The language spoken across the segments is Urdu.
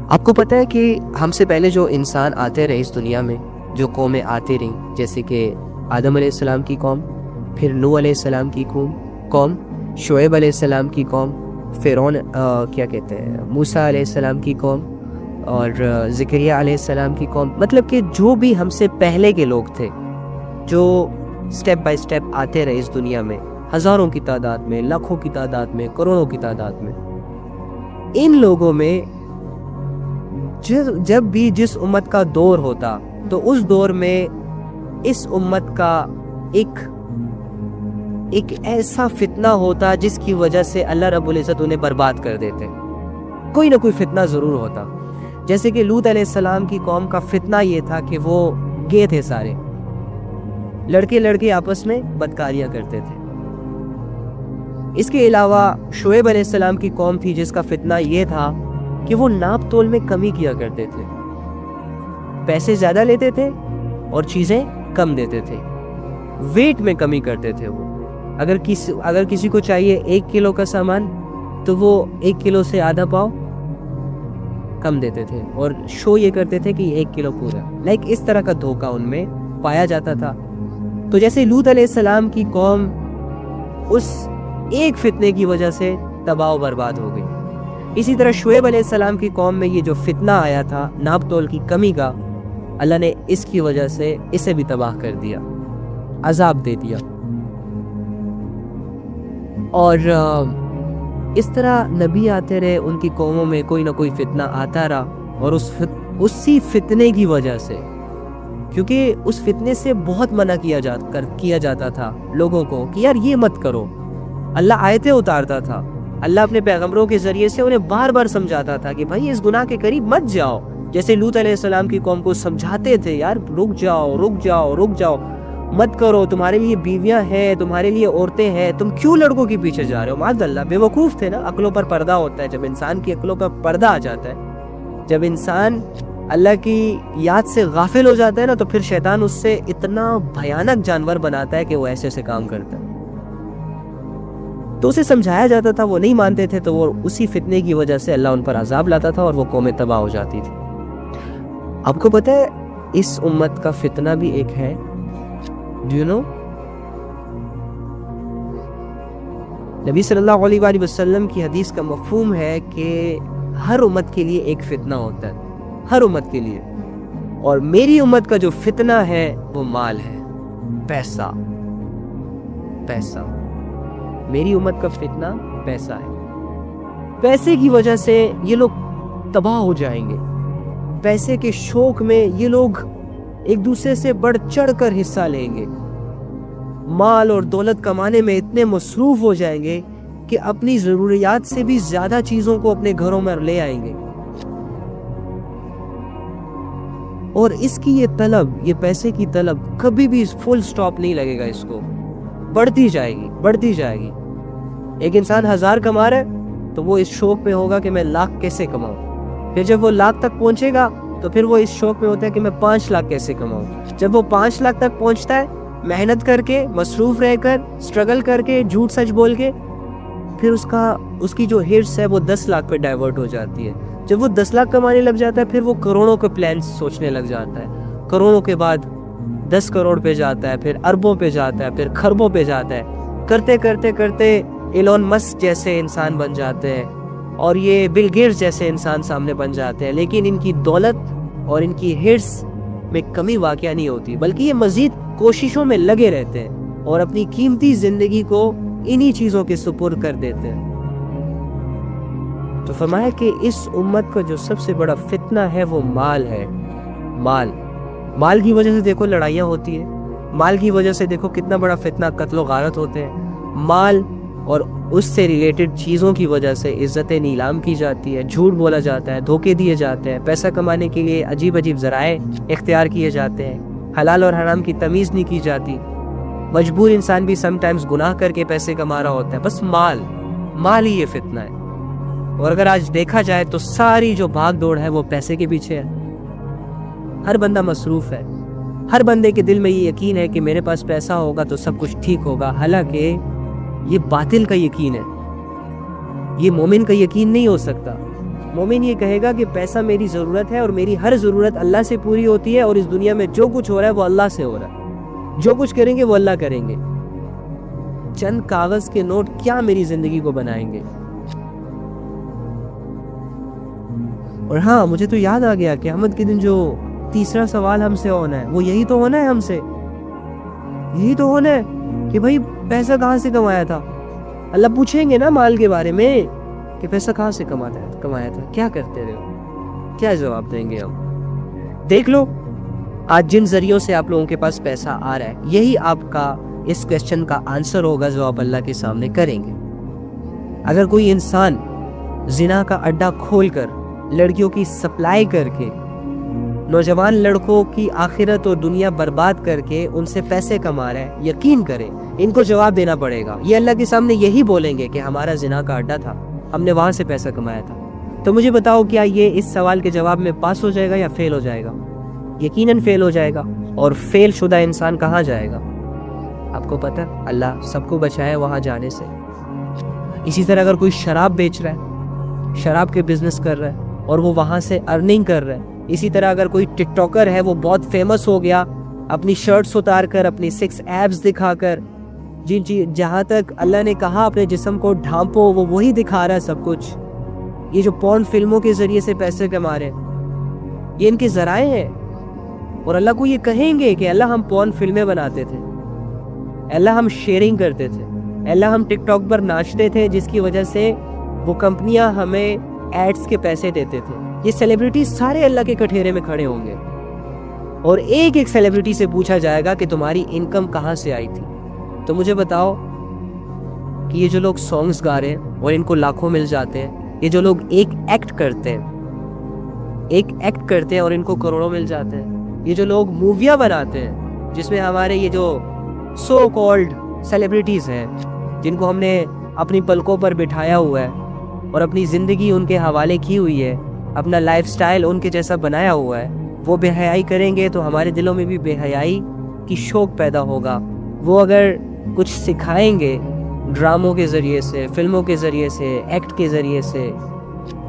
آپ کو پتہ ہے کہ ہم سے پہلے جو انسان آتے رہے اس دنیا میں، جو قومیں آتے رہیں، جیسے کہ آدم علیہ السلام کی قوم، پھر نوح علیہ السلام کی قوم، شعیب علیہ السلام کی قوم، فرعون موسیٰ علیہ السلام کی قوم، اور زکریہ علیہ السلام کی قوم. مطلب کہ جو بھی ہم سے پہلے کے لوگ تھے، جو سٹیپ بائی سٹیپ آتے رہے اس دنیا میں، ہزاروں کی تعداد میں، لاکھوں کی تعداد میں، کروڑوں کی تعداد میں، ان لوگوں میں جب بھی جس امت کا دور ہوتا تو اس دور میں اس امت کا ایک ایسا فتنہ ہوتا جس کی وجہ سے اللہ رب العزت انہیں برباد کر دیتے. کوئی نہ کوئی فتنہ ضرور ہوتا. جیسے کہ لوط علیہ السلام کی قوم کا فتنہ یہ تھا کہ وہ گئے تھے، سارے لڑکے آپس میں بدکاریاں کرتے تھے. اس کے علاوہ شعیب علیہ السلام کی قوم تھی جس کا فتنہ یہ تھا کہ وہ ناپ تول میں کمی کیا کرتے تھے، پیسے زیادہ لیتے تھے اور چیزیں کم دیتے تھے، ویٹ میں کمی کرتے تھے. وہ اگر کسی کو چاہیے 1 کلو کا سامان تو وہ 1 کلو سے آدھا پاؤ کم دیتے تھے اور شو یہ کرتے تھے کہ 1 کلو پورا. اس طرح کا دھوکہ ان میں پایا جاتا تھا. تو جیسے لوط علیہ السلام کی قوم اس ایک فتنے کی وجہ سے تباہ و برباد ہو گئی، اسی طرح شعیب علیہ السلام کی قوم میں یہ جو فتنہ آیا تھا ناپ تول کی کمی کا، اللہ نے اس کی وجہ سے اسے بھی تباہ کر دیا، عذاب دے دیا. اور اس طرح نبی آتے رہے، ان کی قوموں میں کوئی نہ کوئی فتنہ آتا رہا، اور اسی فتنے کی وجہ سے، کیونکہ اس فتنے سے بہت منع کیا جاتا تھا لوگوں کو کہ یار یہ مت کرو. اللہ آیتیں اتارتا تھا، اللہ اپنے پیغمبروں کے ذریعے سے انہیں بار بار سمجھاتا تھا کہ بھائی اس گناہ کے قریب مت جاؤ. جیسے لوط علیہ السلام کی قوم کو سمجھاتے تھے یار رک جاؤ مت کرو، تمہارے لیے بیویاں ہیں، تمہارے لیے عورتیں ہیں، تم کیوں لڑکوں کے پیچھے جا رہے ہو. معاذ اللہ، بے وقوف تھے نا. عقلوں پر پردہ ہوتا ہے، جب انسان کی عقلوں پر پردہ آ جاتا ہے، جب انسان اللہ کی یاد سے غافل ہو جاتا ہے نا، تو پھر شیطان اس سے اتنا بھیانک جانور بناتا ہے کہ وہ ایسے کام کرتا ہے. تو اسے سمجھایا جاتا تھا، وہ نہیں مانتے تھے، تو وہ اسی فتنے کی وجہ سے اللہ ان پر عذاب لاتا تھا اور وہ قومیں تباہ ہو جاتی تھی. آپ کو پتہ ہے اس امت کا فتنہ بھی ایک ہے، Do you know؟ نبی صلی اللہ علیہ وآلہ وسلم کی حدیث کا مفہوم ہے کہ ہر امت کے لیے ایک فتنہ ہوتا ہے، ہر امت کے لیے. اور میری امت کا جو فتنہ ہے وہ مال ہے، پیسہ. میری امت کا فتنہ پیسہ ہے. پیسے کی وجہ سے یہ لوگ تباہ ہو جائیں گے. پیسے کے شوق میں یہ لوگ ایک دوسرے سے بڑھ چڑھ کر حصہ لیں گے. مال اور دولت کمانے میں اتنے مصروف ہو جائیں گے کہ اپنی ضروریات سے بھی زیادہ چیزوں کو اپنے گھروں میں لے آئیں گے. اور اس کی یہ طلب، یہ پیسے کی طلب کبھی بھی فل سٹاپ نہیں لگے گا. اس کو بڑھتی جائے گی. ایک انسان 1000 کما رہا ہے تو وہ اس شوق میں ہوگا کہ میں 1,00,000 کیسے کماؤں. پھر جب وہ 1,00,000 تک پہنچے گا تو پھر وہ اس شوق میں ہوتا ہے کہ میں 5,00,000 کیسے کماؤں. جب وہ 5,00,000 تک پہنچتا ہے، محنت کر کے، مصروف رہ کر، سٹرگل کر کے، جھوٹ سچ بول کے، پھر اس کی جو ہرس ہے وہ 10,00,000 پہ ڈائیورٹ ہو جاتی ہے. جب وہ 10,00,000 کمانے لگ جاتا ہے، پھر وہ کروڑوں کے پلانس سوچنے لگ جاتا ہے. کروڑوں کے بعد 10 کروڑ پہ جاتا ہے، پھر اربوں پہ جاتا ہے، پھر خربوں پہ جاتا ہے. کرتے ایلون مسک جیسے انسان بن جاتے ہیں اور یہ بل گیٹس جیسے انسان سامنے بن جاتے ہیں. لیکن ان کی دولت اور ان کی ہرس میں کمی واقعہ نہیں ہوتی، بلکہ یہ مزید کوششوں میں لگے رہتے ہیں اور اپنی قیمتی زندگی کو انہی چیزوں کے سپرد کر دیتے ہیں. تو فرمایا کہ اس امت کا جو سب سے بڑا فتنہ ہے وہ مال ہے. مال کی وجہ سے دیکھو لڑائیاں ہوتی ہیں، مال کی وجہ سے دیکھو کتنا بڑا فتنہ قتل و غارت ہوتے ہیں. مال اور اس سے ریلیٹڈ چیزوں کی وجہ سے عزتیں نیلام کی جاتی ہے، جھوٹ بولا جاتا ہے، دھوکے دیے جاتے ہیں، پیسہ کمانے کے لیے عجیب ذرائع اختیار کیے جاتے ہیں، حلال اور حرام کی تمیز نہیں کی جاتی. مجبور انسان بھی سم ٹائمز گناہ کر کے پیسے کما رہا ہوتا ہے. بس مال ہی یہ فتنہ ہے. اور اگر آج دیکھا جائے تو ساری جو بھاگ دوڑ ہے وہ پیسے کے پیچھے ہے. ہر بندہ مصروف ہے، ہر بندے کے دل میں یہ یقین ہے کہ میرے پاس پیسہ ہوگا تو سب کچھ ٹھیک ہوگا. حالانکہ یہ باطل کا یقین ہے، یہ مومن کا یقین نہیں ہو سکتا. مومن یہ کہے گا کہ پیسہ میری ضرورت ہے اور میری ہر ضرورت اللہ سے پوری ہوتی ہے، اور اس دنیا میں جو کچھ ہو رہا ہے وہ اللہ سے ہو رہا ہے، جو کچھ کریں گے وہ اللہ کریں گے، چند کاغذ کے نوٹ کیا میری زندگی کو بنائیں گے۔ اور ہاں مجھے تو یاد آ گیا کہ قیامت کے دن جو تیسرا سوال ہم سے ہونا ہے وہ یہی تو ہونا ہے، ہم سے یہی تو ہونا ہے کہ بھائی پیسہ کہاں سے کمایا تھا۔ اللہ پوچھیں گے نا مال کے بارے میں کہ پیسہ کہاں سے کمایا تھا، کیا کرتے رہے، کیا جواب دیں گے ہم؟ دیکھ لو آج جن ذریعوں سے آپ لوگوں کے پاس پیسہ آ رہا ہے، یہی آپ کا اس کویسچن کا آنسر ہوگا جو آپ اللہ کے سامنے کریں گے۔ اگر کوئی انسان زنا کا اڈا کھول کر، لڑکیوں کی سپلائی کر کے، نوجوان لڑکوں کی آخرت اور دنیا برباد کر کے ان سے پیسے کما رہا ہے، یقین کریں ان کو جواب دینا پڑے گا۔ یہ اللہ کے سامنے یہی بولیں گے کہ ہمارا زنا کا اڈا تھا، ہم نے وہاں سے پیسہ کمایا تھا۔ تو مجھے بتاؤ کیا یہ اس سوال کے جواب میں پاس ہو جائے گا یا فیل ہو جائے گا؟ یقیناً فیل ہو جائے گا۔ اور فیل شدہ انسان کہاں جائے گا؟ آپ کو پتہ، اللہ سب کو بچائے وہاں جانے سے۔ اسی طرح اگر کوئی شراب بیچ رہا ہے، شراب کے بزنس کر رہا ہے اور وہ وہاں سے ارننگ کر رہا ہے، اسی طرح اگر کوئی ٹک ٹاکر ہے، وہ بہت فیمس ہو گیا اپنی شرٹس اتار کر، اپنی 6 ایبس دکھا کر، جہاں تک اللہ نے کہا اپنے جسم کو ڈھانپو وہ وہی دکھا رہا ہے سب کچھ۔ یہ جو پورن فلموں کے ذریعے سے پیسے کما رہے ہیں، یہ ان کے ذرائع ہیں، اور اللہ کو یہ کہیں گے کہ اللہ ہم پورن فلمیں بناتے تھے، اللہ ہم شیئرنگ کرتے تھے، اللہ ہم ٹک ٹاک پر ناچتے تھے جس کی وجہ سے وہ کمپنیاں ہمیں ایڈز کے پیسے دیتے تھے۔ یہ سیلیبریٹیز سارے اللہ کے کٹھیرے میں کھڑے ہوں گے اور ایک ایک سیلیبریٹی سے پوچھا جائے گا کہ تمہاری انکم کہاں سے آئی تھی۔ تو مجھے بتاؤ کہ یہ جو لوگ سانگز گا رہے ہیں اور ان کو لاکھوں مل جاتے ہیں، یہ جو لوگ ایک ایکٹ کرتے ہیں اور ان کو کروڑوں مل جاتے ہیں، یہ جو لوگ موویاں بناتے ہیں جس میں ہمارے یہ جو سو کالڈ سیلیبریٹیز ہیں جن کو ہم نے اپنی پلکوں پر بٹھایا ہوا ہے اور اپنی زندگی ان کے حوالے کی ہوئی ہے، اپنا لائف سٹائل ان کے جیسا بنایا ہوا ہے، وہ بے حیائی کریں گے تو ہمارے دلوں میں بھی بے حیائی کی شوق پیدا ہوگا۔ وہ اگر کچھ سکھائیں گے ڈراموں کے ذریعے سے، فلموں کے ذریعے سے، ایکٹ کے ذریعے سے،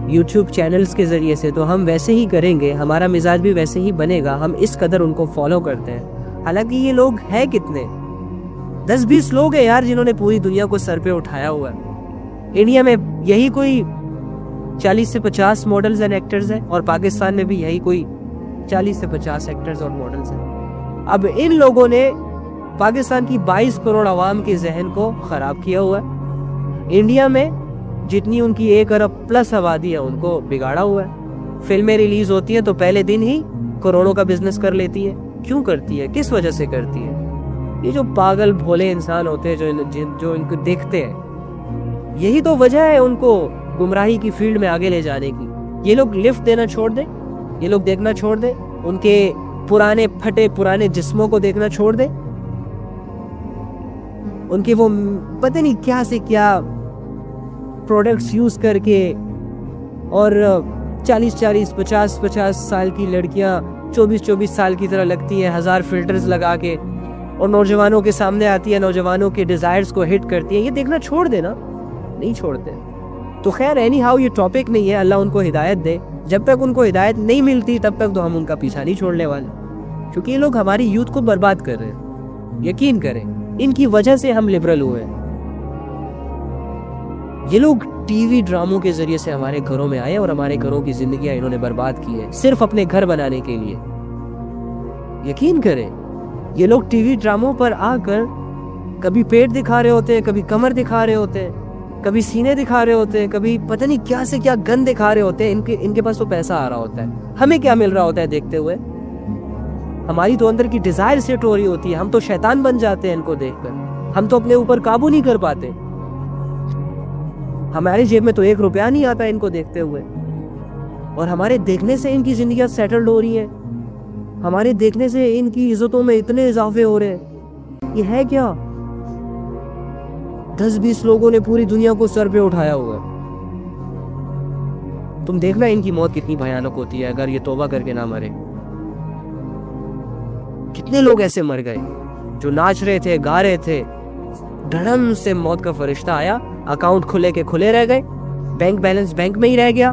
یوٹیوب چینلز کے ذریعے سے، تو ہم ویسے ہی کریں گے، ہمارا مزاج بھی ویسے ہی بنے گا۔ ہم اس قدر ان کو فالو کرتے ہیں۔ حالانکہ یہ لوگ ہیں کتنے؟ 10-20 لوگ ہیں یار جنہوں نے پوری دنیا کو سر پہ اٹھایا ہوا ہے۔ انڈیا میں یہی کوئی 40 سے 50 ماڈلز اینڈ ایکٹرز ہیں، اور پاکستان میں بھی یہی کوئی 40 سے 50 ایکٹرز اور ماڈلز ہیں۔ اب ان لوگوں نے پاکستان کی 22 کروڑ عوام کے ذہن کو خراب کیا ہوا ہے۔ انڈیا میں جتنی ان کی 1 ارب پلس آبادی ہے ان کو بگاڑا ہوا ہے۔ فلمیں ریلیز ہوتی ہیں تو پہلے دن ہی کروڑوں کا بزنس کر لیتی ہے۔ کیوں کرتی ہے؟ کس وجہ سے کرتی ہے؟ یہ جو پاگل بھولے انسان ہوتے ہیں جو ان کو دیکھتے ہیں، یہی تو وجہ ہے ان کو گمراہی کی فیلڈ میں آگے لے جانے کی۔ یہ لوگ لفٹ دینا چھوڑ دیں، یہ لوگ دیکھنا چھوڑ دیں، ان کے پرانے پھٹے پرانے جسموں کو دیکھنا چھوڑ دیں، ان کے وہ پتہ نہیں کیا سے کیا پروڈکٹس یوز کر کے، اور 40 50 سال کی لڑکیاں 24 سال کی طرح لگتی ہیں 1000 فلٹرز لگا کے، اور نوجوانوں کے سامنے آتی ہے، نوجوانوں کے ڈیزائرز کو ہٹ کرتی ہیں۔ یہ دیکھنا چھوڑ دینا، نہیں چھوڑتے۔ تو خیر اینی ہاؤ یہ ٹاپک نہیں ہے، اللہ ان کو ہدایت دے۔ جب تک ان کو ہدایت نہیں ملتی تب تک تو ہم ان کا پیچھا نہیں چھوڑنے والے، کیونکہ یہ لوگ ہماری یوتھ کو برباد کر رہے ہیں۔ یقین کریں ان کی وجہ سے ہم لبرل ہوئے ہیں۔ یہ لوگ ٹی وی ڈراموں کے ذریعے سے ہمارے گھروں میں آئے اور ہمارے گھروں کی زندگیاں انہوں نے برباد کی ہے صرف اپنے گھر بنانے کے لیے۔ یقین کریں یہ لوگ ٹی وی ڈراموں پر آ کر کبھی پیٹ دکھا رہے ہوتے ہیں، کبھی کمر دکھا رہے ہوتے ہیں، کبھی سینے دکھا رہے ہوتے ہیں، کبھی پتہ نہیں کیا سے کیا گن دکھا رہے ہوتے ہیں۔ ان کے پاس تو پیسہ آ رہا ہوتا ہے، ہمیں کیا مل رہا ہوتا ہے دیکھتے ہوئے؟ ہماری تو اندر کی ڈیزائر سیٹ ہو رہی ہوتی ہے، ہم تو شیطان بن جاتے ہیں ان کو دیکھ کر، ہم تو اپنے اوپر قابو نہیں کر پاتے۔ ہمارے جیب میں تو 1 روپیہ نہیں آتا ان کو دیکھتے ہوئے، اور ہمارے دیکھنے سے ان کی زندگیاں سیٹلڈ ہو رہی ہیں، ہمارے دیکھنے سے ان کی عزتوں میں اتنے اضافے ہو رہے ہیں۔ یہ ہے کیا؟ 10-20 لوگوں نے پوری دنیا کو سر پہ اٹھایا ہوا ہے۔ تم دیکھنا ان کی موت کتنی بھیانک ہوتی ہے اگر یہ توبہ کر کے نہ مرے۔ کتنے لوگ ایسے مر گئے جو ناچ رہے تھے، گا رہے تھے، دھڑم سے موت کا فرشتہ آیا، اکاؤنٹ کھلے کے کھلے رہ گئے، بینک بیلنس بینک میں ہی رہ گیا،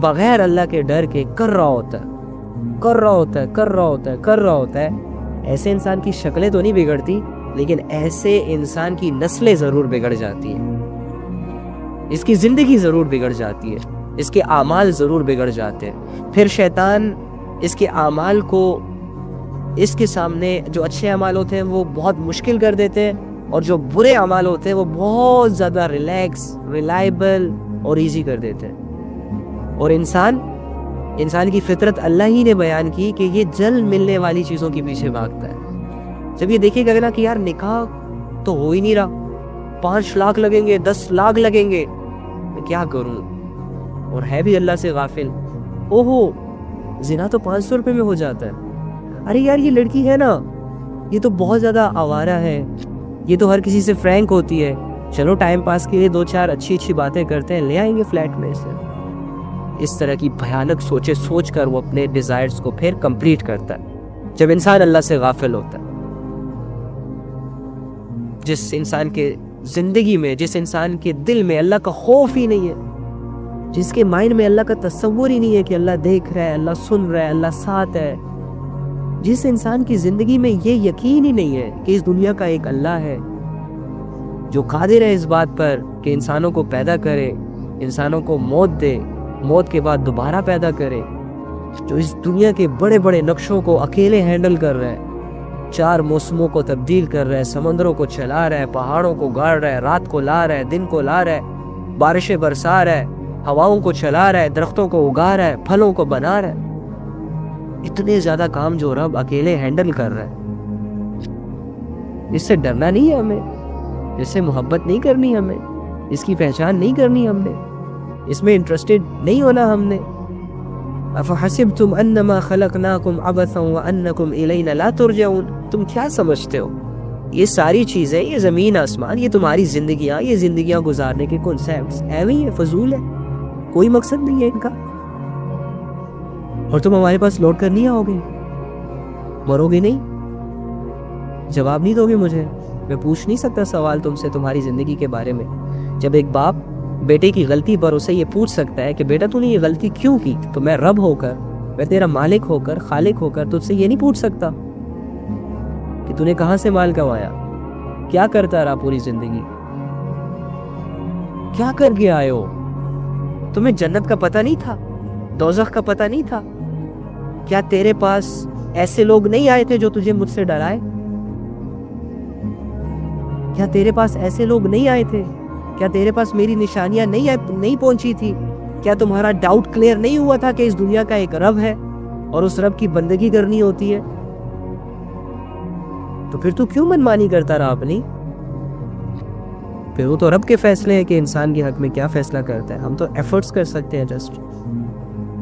بغیر اللہ کے ڈر کے کر رہا ہوتا ہے، ایسے انسان کی شکلیں تو نہیں بگڑتی، لیکن ایسے انسان کی نسلیں ضرور بگڑ جاتی ہیں، اس کی زندگی ضرور بگڑ جاتی ہے، اس کے اعمال ضرور بگڑ جاتے ہیں۔ پھر شیطان اس کے اعمال کو اس کے سامنے، جو اچھے اعمال ہوتے ہیں وہ بہت مشکل کر دیتے ہیں، اور جو برے اعمال ہوتے ہیں وہ بہت زیادہ ریلیکس، ریلائبل اور ایزی کر دیتے ہیں۔ اور انسان کی فطرت اللہ ہی نے بیان کی کہ یہ جلد ملنے والی چیزوں کے پیچھے بھاگتا ہے۔ جب یہ دیکھے گا نا کہ یار نکاح تو ہو ہی نہیں رہا، 5 لاکھ لگیں گے، 10 لاکھ لگیں گے، میں کیا کروں، اور ہے بھی اللہ سے غافل، اوہو زنا تو 500 روپے میں ہو جاتا ہے، ارے یار یہ لڑکی ہے نا یہ تو بہت زیادہ آوارہ ہے، یہ تو ہر کسی سے فرینک ہوتی ہے، چلو ٹائم پاس کے لیے 2-4 اچھی باتیں کرتے ہیں، لے آئیں گے فلیٹ میں سے۔ اس طرح کی بھیانک سوچ کر وہ اپنے ڈیزائرز کو پھر کمپلیٹ کرتا ہے۔ جب انسان اللہ سے غافل ہوتا ہے، جس انسان کے زندگی میں، جس انسان کے دل میں اللہ کا خوف ہی نہیں ہے، جس کے مائنڈ میں اللہ کا تصور ہی نہیں ہے کہ اللہ دیکھ رہا ہے، اللہ سن رہا ہے، اللہ ساتھ ہے، جس انسان کی زندگی میں یہ یقین ہی نہیں ہے کہ اس دنیا کا ایک اللہ ہے جو قادر ہے اس بات پر کہ انسانوں کو پیدا کرے، انسانوں کو موت دے، موت کے بعد دوبارہ پیدا کرے، جو اس دنیا کے بڑے بڑے نقشوں کو اکیلے ہینڈل کر رہا ہے، 4 موسموں کو تبدیل کر رہا ہے، سمندروں کو چلا رہا ہے، پہاڑوں کو گاڑ رہا ہے، رات کو لا رہا ہے، دن کو لا رہا ہے، بارشیں برسا رہا ہے، ہواؤں کو چلا رہا ہے، درختوں کو اگا رہا ہے، پھلوں کو بنا رہا ہے، اتنے زیادہ کام جو رب اکیلے ہینڈل کر رہا ہے، اس سے ڈرنا نہیں ہے ہمیں، اس سے محبت نہیں کرنی ہمیں، اس کی پہچان نہیں کرنی ہم نے، اس میں انٹرسٹڈ نہیں ہونا ہم نے۔ افحسبتم انما خلقناکم عبثا وانکم الینا لا ترجعون، تم کیا سمجھتے ہو یہ ساری چیزیں، یہ زمین آسمان، یہ تمہاری زندگیاں، یہ زندگیاں گزارنے کے کنسیپٹس ایویں ہی ہے، فضول ہے، کوئی مقصد نہیں ہے ان کا، اور تم ہمارے پاس لوٹ کر نہیں آؤ گے، مرو گے نہیں، جواب نہیں دو گے مجھے، میں پوچھ نہیں سکتا سوال تم سے تمہاری زندگی کے بارے میں۔ جب ایک باپ بیٹے کی غلطی پر اسے یہ پوچھ سکتا ہے کہ بیٹا تو نے یہ غلطی کیوں کی، تو میں رب ہو کر، میں تیرا مالک ہو کر، خالق ہو کر تجھ سے یہ نہیں پوچھ سکتا کہ تو نے کہاں سے مال کمایا، کیا کرتا رہا پوری زندگی، کیا کر کے آئے ہو، تمہیں جنت کا پتہ نہیں تھا، دوزخ کا پتہ نہیں تھا، کیا تیرے پاس ایسے لوگ نہیں آئے تھے جو تجھے مجھ سے ڈرائے، کیا تیرے پاس ایسے لوگ نہیں آئے تھے، کیا تیرے پاس میری نشانیاں نہیں پہنچی تھی، کیا تمہارا ڈاؤٹ کلیئر نہیں ہوا تھا کہ اس دنیا کا ایک رب ہے اور اس رب کی بندگی کرنی ہوتی ہے، تو پھر تو کیوں منمانی کرتا رہا اپنی، پھر وہ تو رب کے فیصلے ہیں کہ انسان کے حق میں کیا فیصلہ کرتا ہے، ہم تو ایفرٹس کر سکتے ہیں جسٹ،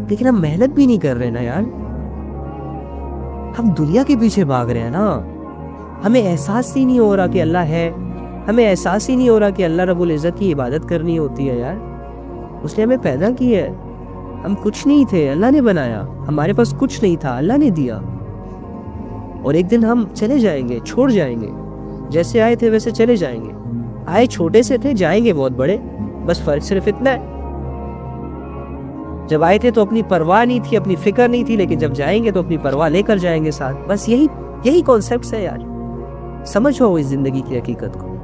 لیکن ہم محنت بھی نہیں کر رہے نا یار، ہم دنیا کے پیچھے بھاگ رہے ہیں نا، ہمیں احساس ہی نہیں ہو رہا کہ اللہ ہے، ہمیں احساس ہی نہیں ہو رہا کہ اللہ رب العزت کی عبادت کرنی ہوتی ہے یار، اس نے ہمیں پیدا کیا ہے، ہم کچھ نہیں تھے، اللہ نے بنایا، ہمارے پاس کچھ نہیں تھا، اللہ نے دیا، اور ایک دن ہم چلے جائیں گے، چھوڑ جائیں گے، جیسے آئے تھے ویسے چلے جائیں گے، آئے چھوٹے سے تھے، جائیں گے بہت بڑے، بس فرق صرف اتنا ہے، جب آئے تھے تو اپنی پرواہ نہیں تھی، اپنی فکر نہیں تھی، لیکن جب جائیں گے تو اپنی پرواہ لے کر جائیں گے ساتھ، بس یہی کانسیپٹس ہے یار، سمجھو اس زندگی کی حقیقت کو،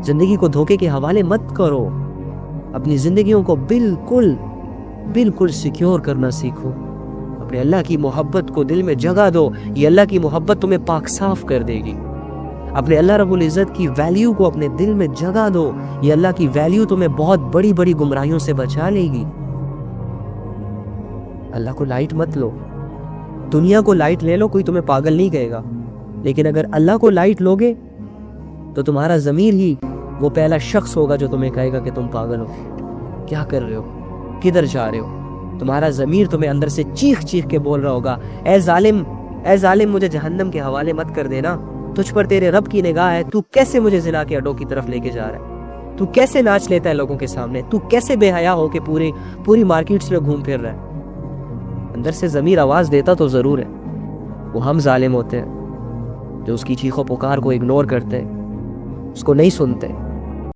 زندگی کو دھوکے کے حوالے مت کرو، اپنی زندگیوں کو بالکل سیکیور کرنا سیکھو، اپنے اللہ کی محبت کو دل میں جگہ دو، یہ اللہ کی محبت تمہیں پاک صاف کر دے گی، اپنے اللہ رب العزت کی ویلیو کو اپنے دل میں جگہ دو، یہ اللہ کی ویلیو تمہیں بہت بڑی بڑی گمراہیوں سے بچا لے گی۔ اللہ کو لائٹ مت لو، دنیا کو لائٹ لے لو، کوئی تمہیں پاگل نہیں کہے گا، لیکن اگر اللہ کو لائٹ لوگے تو تمہارا ضمیر ہی وہ پہلا شخص ہوگا جو تمہیں کہے گا کہ تم پاگل ہو، کیا کر رہے ہو، کدھر جا رہے ہو، تمہارا ضمیر تمہیں اندر سے چیخ کے بول رہا ہوگا، اے ظالم مجھے جہنم کے حوالے مت کر دینا، تجھ پر تیرے رب کی نگاہ ہے، تو کیسے مجھے زنا کے اڈوں کی طرف لے کے جا رہا ہے، تو کیسے ناچ لیتا ہے لوگوں کے سامنے، تو کیسے بے حیا ہو کے پوری مارکیٹس میں گھوم پھر رہا ہے، اندر سے ضمیر آواز دیتا تو ضرور ہے، وہ ہم ظالم ہوتے ہیں جو اس کی چیخ و پکار کو اگنور کرتے ہیں، اس کو نہیں سنتے،